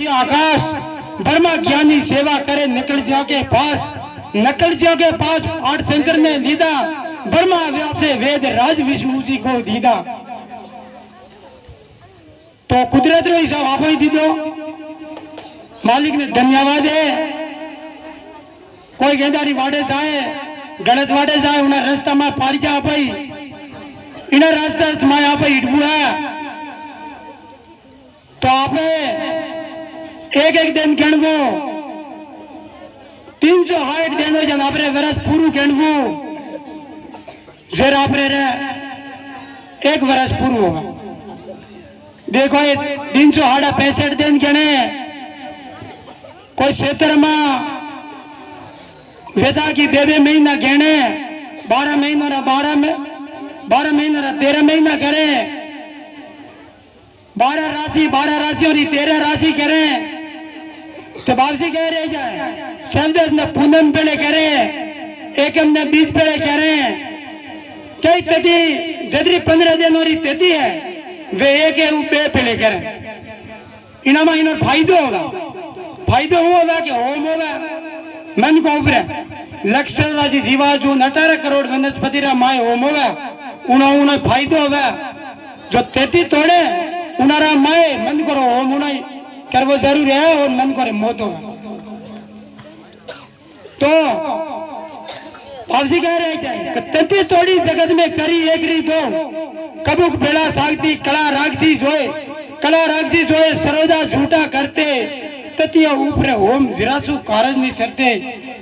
आकाश ब्रह्मा ज्ञानी सेवा करे निकल जियो के पास आठ शंकर ने लीदा ब्रह्मा व्यासे वेद राज विष्णु जी को दीदा। तो कुदरत रो हिसाब आप ही दीदो, मालिक ने धन्यवाद है। कोई गेंदारी वाड़े जाए गलत वाड़े जाए उन्हें रास्ता में पार जा पाई इन्हें रास्ता में आप हिटबू है। तो आप एक एक दिन गिनवो 360 दिन जन आपरे वर्ष पूरू गिनवो जर आपरे एक वर्ष पूरू होगा। देखो ये 365 दिन गिने कोई क्षेत्र में वैसा की 2 महीना गिने 12 महीना 12 महीना 13 महीना करे 12 राशि और 13 राशि करें तो वापसी कह रहे जाए संदेश ने पूनम पेड़े करे एकम ने 20 पेड़े करें कई तथी जदरी 15 दिन और तथी है वे एक पे पेड़े करें इनामा इन फायदो होगा कि होम होगा मन को ऊपर लक्ष्य राशि जीवा जो 18 करोड़ वनस्पति रा माए होम होगा उन्हें फायदो होगा जो तथी तोड़े उनारा माए मन करो होम उन्हें करवो जरूर है और मन करे मौत होगा। तो आपसी कह रहे हैं तथी तोड़ी जगत में करी एक री दो कबुक बेड़ा सागती कला राक्षी जोए सरोजा झूठा करते तथिया ऊपर होम जिरासु कारज नहीं सरते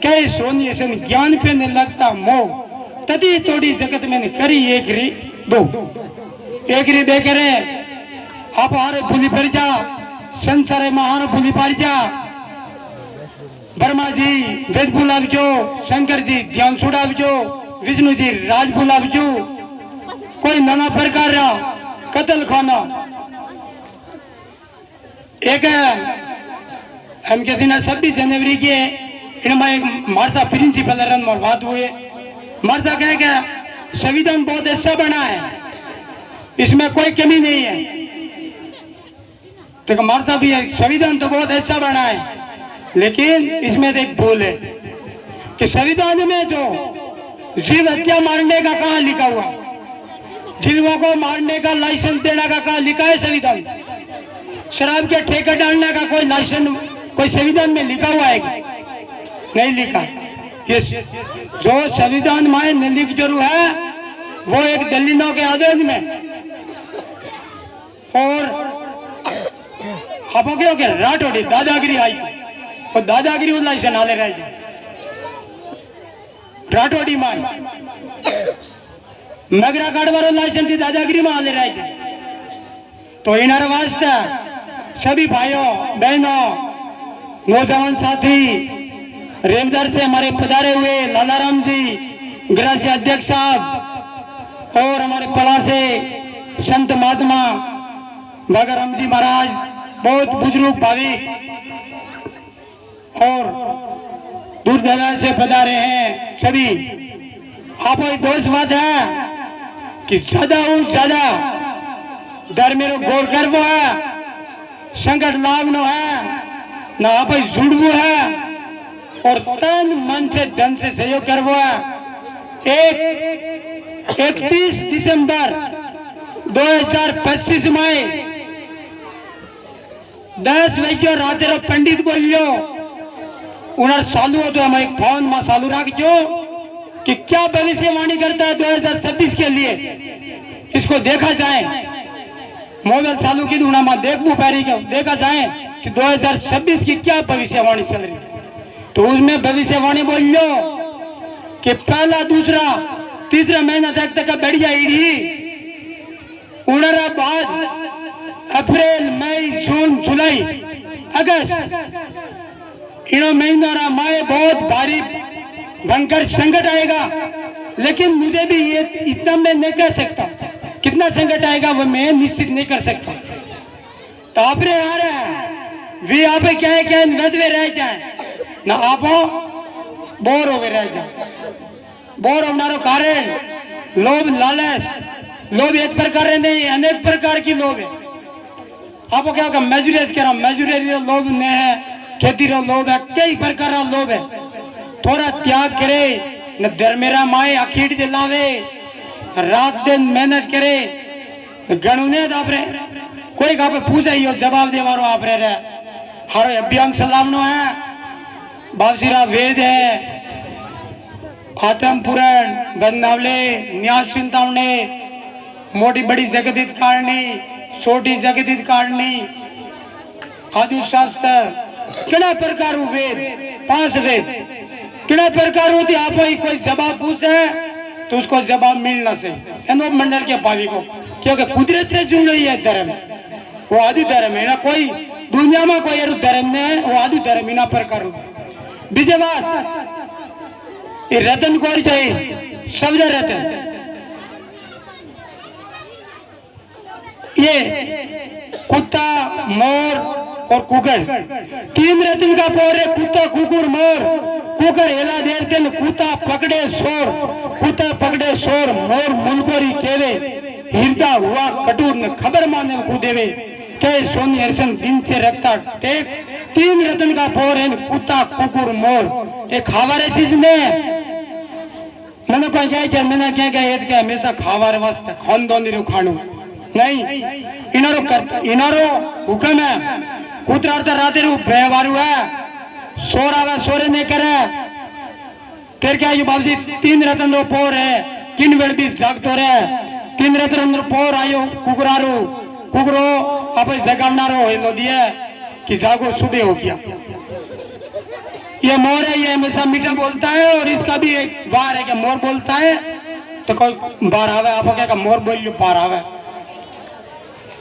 कहे सोनी ऐसे ज्ञान पे नहीं लगता मोह तथी तोड़ी जगत में करी एक री दो करे आप हारे भूली पर जा संसार महान भूली पर जा ब्रह्मा जी वेद बुलावजो शंकर जी ध्यान छुड़ावजो विष्णु जी राज बुलावजो कोई नाना प्रकार रा कतल खाना एक हम किसी ने 26 जनवरी के इनमें एक मार्सा प्रिंसिपल रन में बात हुए मार्सा कहे कि संविधान बहुत अच्छा बना है इसमें कोई कमी नहीं है। तो मार्सा भी है संविधान तो बहुत अच्छा बना है लेकिन इसमें एक भूल है कि संविधान में जो जीव हत्या मारने का कहाँ लिखा हुआ जीवों को मारने का लाइसेंस देने का कहाँ लिखा है संविधान शराब के ठेके डालने का कोई लाइसेंस कोई संविधान में लिखा हुआ है नहीं लिखा। ये जो संविधान में नहीं लिख जरूर है वो एक दलीलों के आदेश में और आप क्या हो राठौड़ी दादागिरी आई और दादागिरी लाइसेंस आले रहे राठौड़ी माई नगरा कार्ड वालों लाइसेंस दादागिरी में आले रहे। तो इनार वास्ते सभी भाइयों बहनों नौजवान साथी रेमदार से हमारे पधारे हुए लालाराम जी ग्रासी अध्यक्ष साहब और हमारे पला से संत महात्मा भगराम जी महाराज बहुत बुजुर्ग भाविक और दूर दराज से पधारे हैं सभी। आप दोस्त बात है कि ज्यादा दर मेरो गौर करवो है संकट लाभनो है ना आप जुड़वो है और तन मन से धन से सहयोग करवो है। 31 दिसंबर 2025 में 10 बजे रात पंडित बोलियो उन्हें सालू हो तो हम एक फोन में सालू रख जो कि क्या भविष्यवाणी करता है 2026 के लिए इसको देखा जाए मोबाइल चालू की दूना में देखू पैरी के देखा जाए कि 2026 की क्या भविष्यवाणी चल रही है। तो उसमें भविष्यवाणी बोल लो कि पहला दूसरा तीसरा महीना तक बढ़िया ईडी उनरा बाद अप्रैल मई जून जुलाई अगस्त इन महीनों में बहुत भारी भयंकर संकट आएगा। लेकिन मुझे भी ये इतना मैं नहीं कह सकता कितना संकट आएगा वो मैं निश्चित नहीं कर सकता। तो आप आ रहे हैं वे आप क्या नदवे रह जाए ना आप बोर हो गए रह जाए बोर होना कारण लोभ लालच लोभ एक प्रकार नहीं अनेक प्रकार की लोभ है। आपको क्या होगा मजूरी कह रहा हूँ मजूरी लोभ ने है खेती रो लोभ है कई प्रकार का लोभ है थोड़ा त्याग करे न धर्मेरा माए अखीट दिलावे रात दिन मेहनत करे गणुने आपरे कोई का पे पूछा ही जवाब दे वारो आपरे रे हारो अभियांग सलाम नो है बाबसीरा वेद है आत्म पुराण बंदावले न्यास चिंतावने मोटी बड़ी जगदित कारणनी छोटी जगदित कारणनी आदि शास्त्र किना प्रकार वेद 5 वेद किना प्रकार होती आप कोई जवाब पूछे तो उसको जवाब मिल ना से एनो मंडल के पावी को क्योंकि कुदरत से जुड़ रही है धर्म वो आदि धर्म है ना कोई दुनिया में कोई धर्म ने वो आदि धर्म ना प्रकार बीजे बात ये रतन कौन चाहिए शब्द रतन ये कुत्ता मोर और कुकर 3 रतन का पोर है कुत्ता कुकुर मोर कुकर हेला देते कुत्ता पकड़े शोर मोर मुलकोरी केवे हिरदा हुआ कटूर ने खबर माने कूदेवे के सोनी हर्षण दिन से रखता टेक 3 रतन का पोर है कुत्ता कुकुर मोर ये खावारे चीज ने मैंने कोई क्या मैंने क्या हमेशा खावारे वास्ते खान दो नहीं खाणू नहीं इनारो हुक्म है कुतरा राते रू बेवारू है सोरावा सोरे ने करे फिर क्या ये बाबूजी 3 रतन रो पोर है किन वेल भी जागतो रे 3 रतन रो पोर आयो कुकरो आप जगावनारो हेलो दिए कि जागो सुबह हो गया ये मोर है ये हमेशा मीठा बोलता है और इसका भी एक वार है कि मोर बोलता है तो कोई बार आवे आप क्या मोर बोल लो बार आवे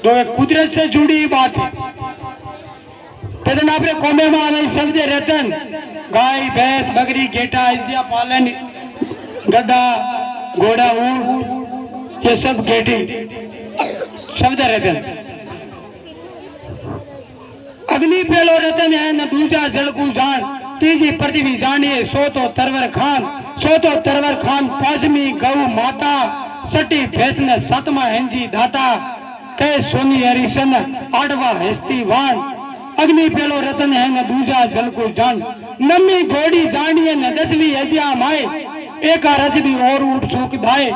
तो एक कुदरत से जुड़ी बात है आपने कोमे में आवे शब्द रतन गाय भैंस बकरी गेटा इसलिए पालन गधा घोड़ा ऊंट ये सब गेटी शब्द रतन अग्नि पेलो रतन है न दूजा जल को जान तीजी पृथ्वी जानिए सो तो तरवर खान 5वीं गौ माता 6ठी भैंस ने 7वां हेंजी दाता के सोनी हरिशन 8वां हस्ती वाण अग्नि पेलो रतन है न दूजा जल को जान 9वीं घोड़ी जानिए न 10वीं अजिया माए एका रज भी और उठ सूख दाए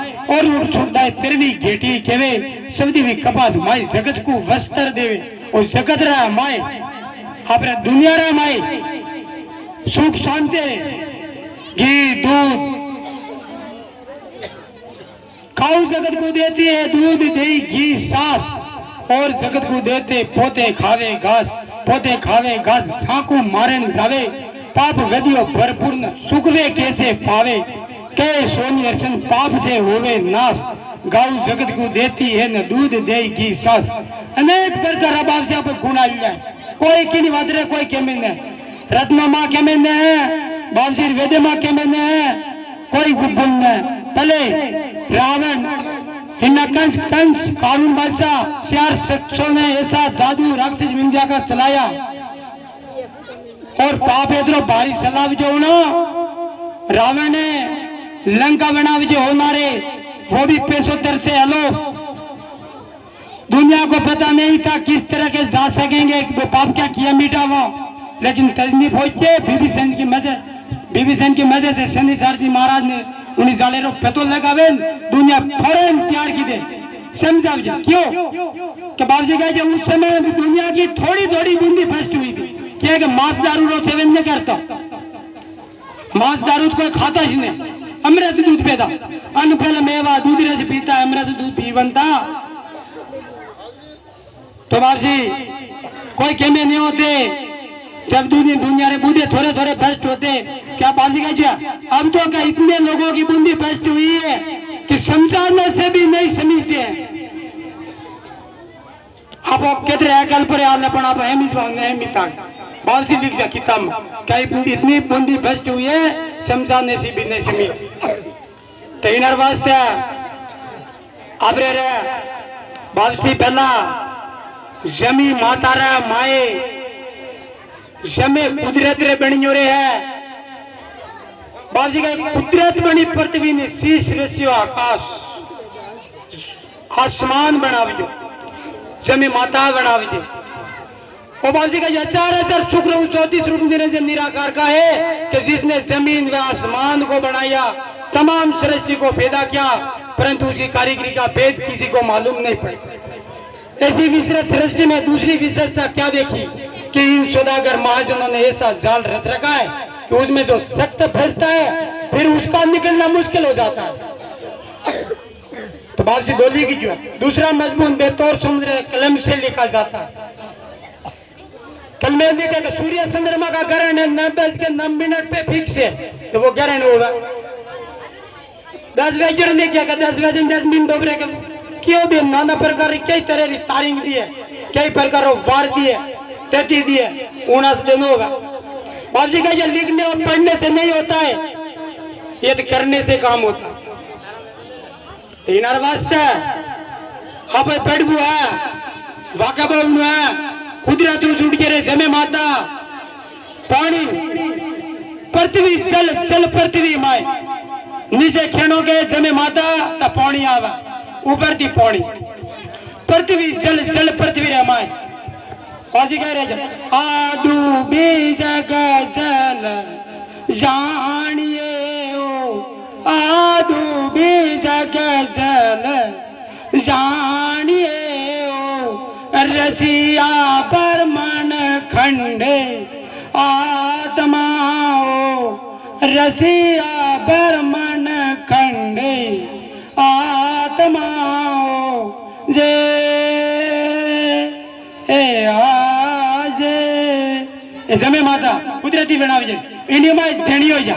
13वीं घेटी केवे 17वीं कपास माए जगत को वस्त्र देवे और जगत रहा माए अपने दुनिया रहा माए सुख शांति घी दूध खाऊ जगत को देती है दूध दही घी सास और जगत को देते पोते खावे घास झांकू मारन जावे पाप वेदियो भरपूर सुखवे कैसे पावे के सोनी अर्शन पाप से होवे नाश गाऊ जगत को देती है न दूध दही घी सास अनेक प्रकार अभाव से आप गुणा है कोई की नहीं बात रहे कोई केमिन है रत्न माँ केमिन है बाबसीर वेदे माँ केमिन है कोई गुब्बुन है पहले रावण कंस कानून बादशाह 4 शख्सों ने ऐसा जादू राक्षस विंध्या का चलाया और पाप इधरो भारी सलाब जो ना रावण ने लंका बनाव जो होनारे वो भी पैसों से हलो दुनिया को पता नहीं था किस तरह के जा सकेंगे तो पाप क्या किया मिटा वो लेकिन तजनी पहुंचे विभीषण की मदद से शनिचार जी महाराज ने उन्हें जाले रो पतो लगावे दुनिया फौरन तैयार की दे समझा क्यों कि बाबूजी कहे जो उस समय दुनिया की थोड़ी थोड़ी बूंदी फर्स्ट हुई थी क्या कि मांस दारू रो सेवन नहीं करता मांस दारू कोई खाता ही नहीं अमृत दूध पेदा अनफल मेवा दूध रस पीता अमृत दूध पीवंता तो बाबूजी कोई केमे नहीं होते जब दुनिया रे बूंदे थोड़े थोड़े फर्स्ट होते क्या बाजी का अब तो क्या इतने लोगों की बूंदी फर्स्ट हुई है कि समझाने से भी नहीं समझते हैं आप कहते हैं कल पर आलपन आप बाजी लिख दिया किताब में क्या इतनी बूंदी फर्स्ट हुई है समझाने से भी नहीं समझ तो इनर वास्ते अब रे बाजी पहला जमी माता रे माए जमे कुदरत रे बनियो रे है बाजी का कुदरत बनी पृथ्वी ने शीश रस्यो आकाश आसमान बनावजो जमे माता बनावजे वो बाबू जी का यह 4000 शुक्र उस ज्योतिष रूप निरंजन निराकार का है कि जिसने जमीन व आसमान को बनाया, तमाम सृष्टि को पैदा किया, परंतु उसकी कारीगरी का भेद किसी को मालूम नहीं पड़ा। ऐसी विस्तृत सृष्टि में दूसरी विशेषता क्या देखी कि इन सौदागर महाजनों ने ऐसा जाल रच रखा है कि उसमें जो सख्त फंसता है फिर उसका निकलना मुश्किल हो जाता है। तो बाबू डोली की जो है दूसरा मजमून बेतौर समुद्र कलम से लिखा जाता है। कल में लिखा सूर्य चंद्रमा का ग्रहण है 9:09 पे फिक्स है, तो वो ग्रहण होगा 10 बजे ने क्या 10 बजे 10 मिनट डोबरे क्यों भी नाना प्रकार कई तरह की तारीख दी है, कई प्रकार वार दिए, तिथि दिए, 19 दिन होगा। बाजी का ये लिखने और पढ़ने से नहीं होता है, ये तो करने से काम होता है। तीन वास्ते आप पढ़बू है, वाका बोलू है, कुदरत जुड़ के रे जमे माता, पानी पृथ्वी जल जल पृथ्वी माए नीचे खेनो के जमे माता ता पानी आवा, ऊपर थी पानी पृथ्वी जल जल पृथ्वी रे माए। पासी कह रहे आदू बीज जल जानिए ओ, आदू बीज जल जानिए ओ, रसिया पर मन खंडे आत्मा ओ, रसिया पर मन खंडे आत्मा ओ, जे जमे माता कुदरती बनावी इंडिया में देनी हो जा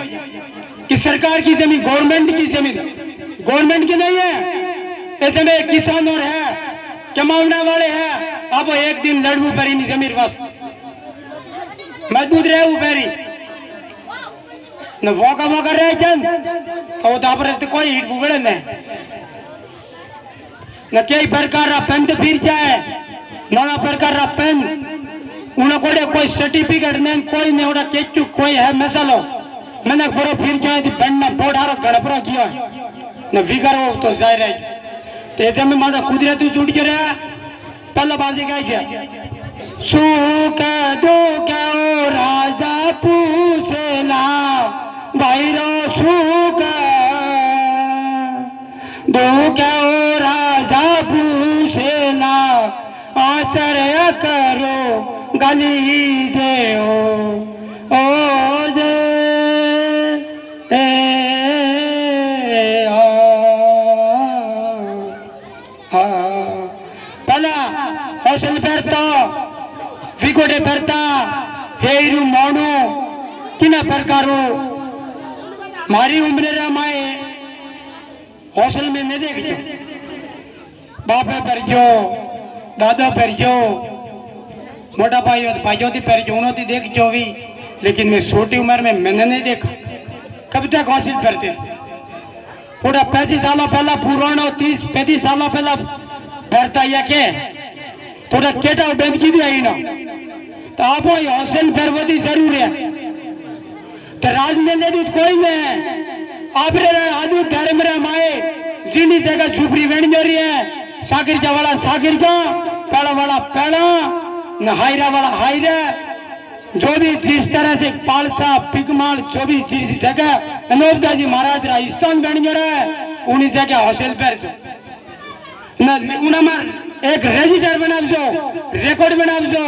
कि सरकार की जमीन गवर्नमेंट की जमीन गवर्नमेंट की नहीं है, ऐसे में किसान और है कमाने वाले हैं। अब एक दिन लड़ू परी नहीं जमीन बस मजबूत रहे वो पैरी न वोका रहे चंद तो दापर तो कोई हिट बुगड़े न कई प्रकार पेन फिर जाए नाना प्रकार पेन उन्हें कोई सर्टिफिकेट नहीं कोई नहीं उड़ा केचू कोई है मसालो मैंने पूरा फिर जाए थी बनना बोढ़ारो गड़पड़ा किया न विगर हो तो जाहिर है तो ऐसे में माता कुदरत जुड़ के रहा पहला बाजी का क्या सुख दो क्या राजा पूछला भाईरो सुख दो क्या राजा पूछला आश्चर्य करो गली जे ओ जे पहला हौसल पेरता विकोटे पेरता हेरू मोनू किना प्रकारो मारी उम्र रे माए हौसल में नहीं देखो बापे पर जो दादा पर जो मोटा भाइयों थी पर जो उन्होंने देख जो भी, लेकिन मैं छोटी उम्र में मैंने नहीं देखा। कब तक हासिल करते पूरा 35 साल पहला पुराना 30-35 साल पहला भरता या के थोड़ा केटा बैंक की आई ना तो आप हौसल फरवती जरूर है तो राजनीति कोई नहीं आप आदू धर्म रे माए जिनी जगह झुपड़ी बन जो रही है साकिर का वाला साकिर का पेड़ा वाला पेड़ा न हायरा वाला हायरा जो भी जिस तरह से पालसा पिकमाल जो भी जिस जगह अनोपदा जी महाराज राजस्थान बन जो रहा है उन्हीं जगह हौसल पर न उनमार एक रजिस्टर बना दो रिकॉर्ड बना दो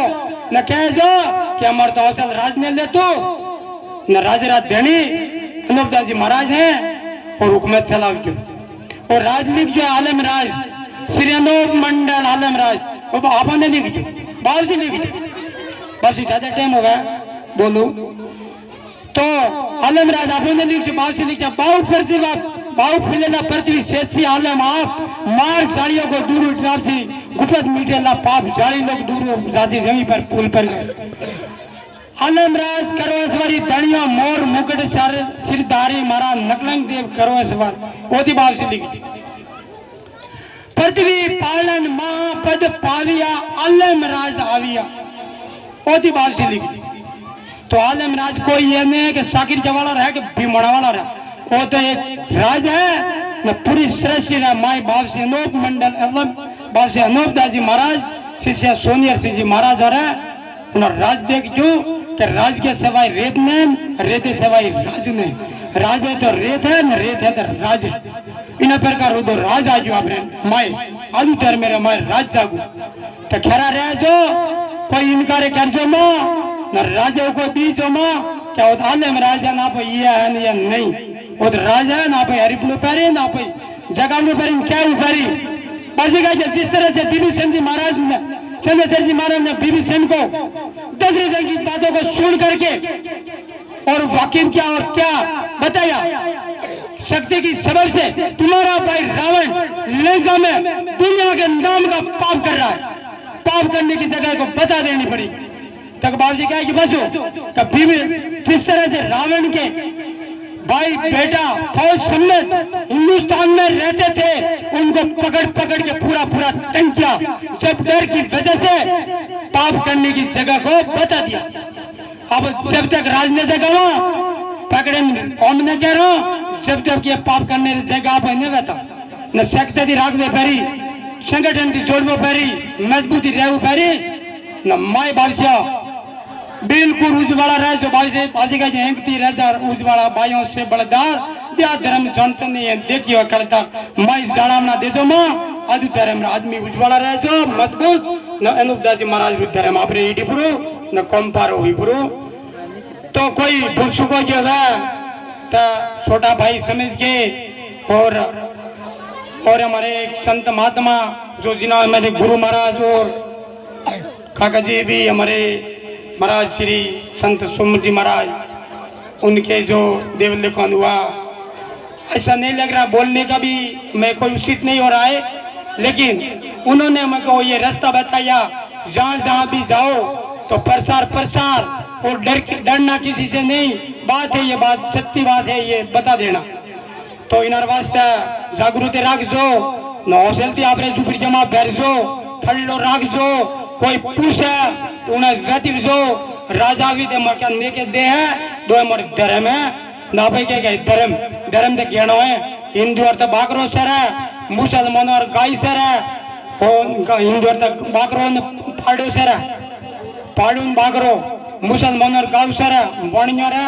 न कह दो कि हमारे तो हौसल राज ने ले तो न राजराज धनी अनोपदा जी महाराज हैं और हुकूमत चलाओ क्यों और राजनीति जो आलम राज श्री अनूप मंडल आलम राज वो आपने लिख दो बाबू लिख दो बाबू ज्यादा टाइम हो गया बोलो तो आलम राज आपने लिख दो बाबू लिख दिया बाबू प्रतिभा बाबू फिलेला पृथ्वी सेची आलम आप मार जालियों को दूर उठा सी गुप्त मीटेला पाप जाली लोग दूर जाती जमीन पर पुल पर आलम राज करवेश्वरी धनिया मोर मुकुट सिरधारी मारा नकलंग देव करवेश्वर ओदी बाबू से लिख दी पृथ्वी पालन महापद पाविया आलम राज आविया ओदी बाबू से लिख दी। तो आलम राज कोई ये नहीं कि साकिर जवाला रहा कि भीमड़ा वाला रहा, वो तो एक राज है न पूरी सृष्टि ने माई बाप से अनूप मंडल बाप से अनूप दास जी महाराज शिष्य सोनियर सिंह जी महाराज और न राज देख जो कि राज के सिवाय रेत नहीं, रेते सिवाय राज नहीं। राज है तो रेत है, न रेत है तो राज है। इन प्रकार उदो राज आजो आपने माय आजू तेर मेरे माय राज जागू तो खेरा रहे जो कोई इनकार कर जो मां न राजा को बीच मां क्या होता आले में राजा ना पे ये है न या नहीं वो तो राजा है ना पे हरिपलो पैरे ना पे जगह में पैरे क्या ऊपरी बाजी का जिस तरह से विभीषण जी महाराज ने चंद्रशेखर जी महाराज ने विभीषण को दशरथ की बातों को सुन करके और वाकिफ क्या और क्या बताया शक्ति की सबब से तुम्हारा भाई रावण लंका में दुनिया के नाम का पाप कर रहा है। पाप करने की जगह को बता देनी पड़ी। तक बाबूजी क्या है कि बचो कभी भी जिस तरह से रावण के भाई बेटा फौज समेत हिंदुस्तान में रहते थे उनको पकड़ पकड़ के पूरा पूरा तंग किया। जब डर की वजह से पाप करने की जगह को बता दिया। अब जब तक राजनीति गवा पकड़े कौन ने कह रहा हूं जब जब ये पाप करने की जगह पर नहीं बता न शक्ति दी राखवे परी संगठन की जोड़वो परी मजबूती रहू परी न माय बादशाह बिल्कुल उजवाड़ा रहे जो बाजी का हेंगती रहता उजवाड़ा भाइयों से बलदार ब्याह धर्म जानते नहीं है देखियो करता माई जाना दे दो मां आदि धर्म आदमी उजवाड़ा रहे जो मजबूत न अनुपदासी महाराज धर्म आपरे ईडी पुरो न कंपारो हुई पुरो तो कोई भूसु को जो है तो छोटा भाई समझ के और हमारे एक संत महात्मा जो जिन्होंने हमारे गुरु महाराज और काका जी भी हमारे महाराज श्री संत सोम जी महाराज उनके जो देव लिखन हुआ ऐसा नहीं लग रहा बोलने का भी मैं कोई उचित नहीं हो रहा है लेकिन उन्होंने हमको ये रास्ता बताया जहाँ जहाँ भी जाओ तो प्रसार प्रसार और डरना किसी से नहीं बात है ये बात सच्ची बात है ये बता देना तो इन वास्ते जागृति राख जो न हौसलती आप जुपरी जमा बैर जो ठल्लो राख जो कोई पूछे उन्हें व्यतीत जो राजा भी दे मर के दे है दो मर धर्म है ना भाई के धर्म धर्म दे कहना है हिंदू अर्थ बाकरो सर है मुसलमान और गाय सर है हिंदू अर्थ बाकरो फाड़ो सर है पाड़ून बाकरो मुसलमान और गाँव सर है वाणिया है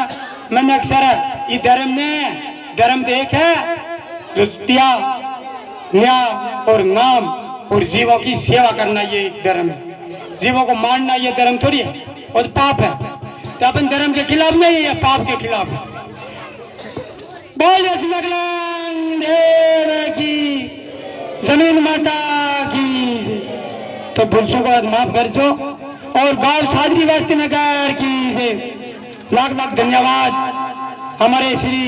मैंने सर है ये धर्म ने धर्म तो एक है जो त्याग न्याय और नाम और जीवों की सेवा करना ये एक धर्म है। जीवों को मारना ये धर्म थोड़ी है और पाप है तो अपन धर्म के खिलाफ नहीं है पाप के खिलाफ है। बोलिए देव की जमीन माता की तो भूलसों को माफ कर दो और गांव सादरी वास्ते नगर की लाख लाख धन्यवाद हमारे श्री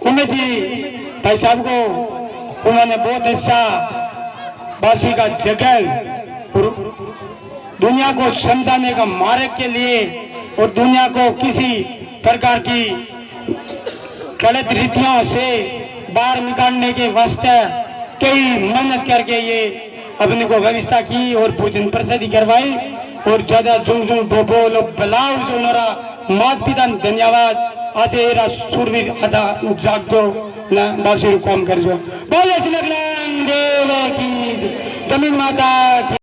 उमेश जी भाई साहब को उन्होंने बहुत अच्छा बासी का जगह दुनिया को समझाने का मार्ग के लिए और दुनिया को किसी प्रकार की गलत रीतियों से बाहर निकालने के वास्ते कई मेहनत करके ये अपने को व्यवस्था की और भोजन प्रसादी करवाई और ज्यादा झुम झुम बोलो बलाव जो नरा मात पिता धन्यवाद आसे एरा सूरवीर अदा जाग दो न बासी कम कर जो बोले श्री देव की जमीन माता की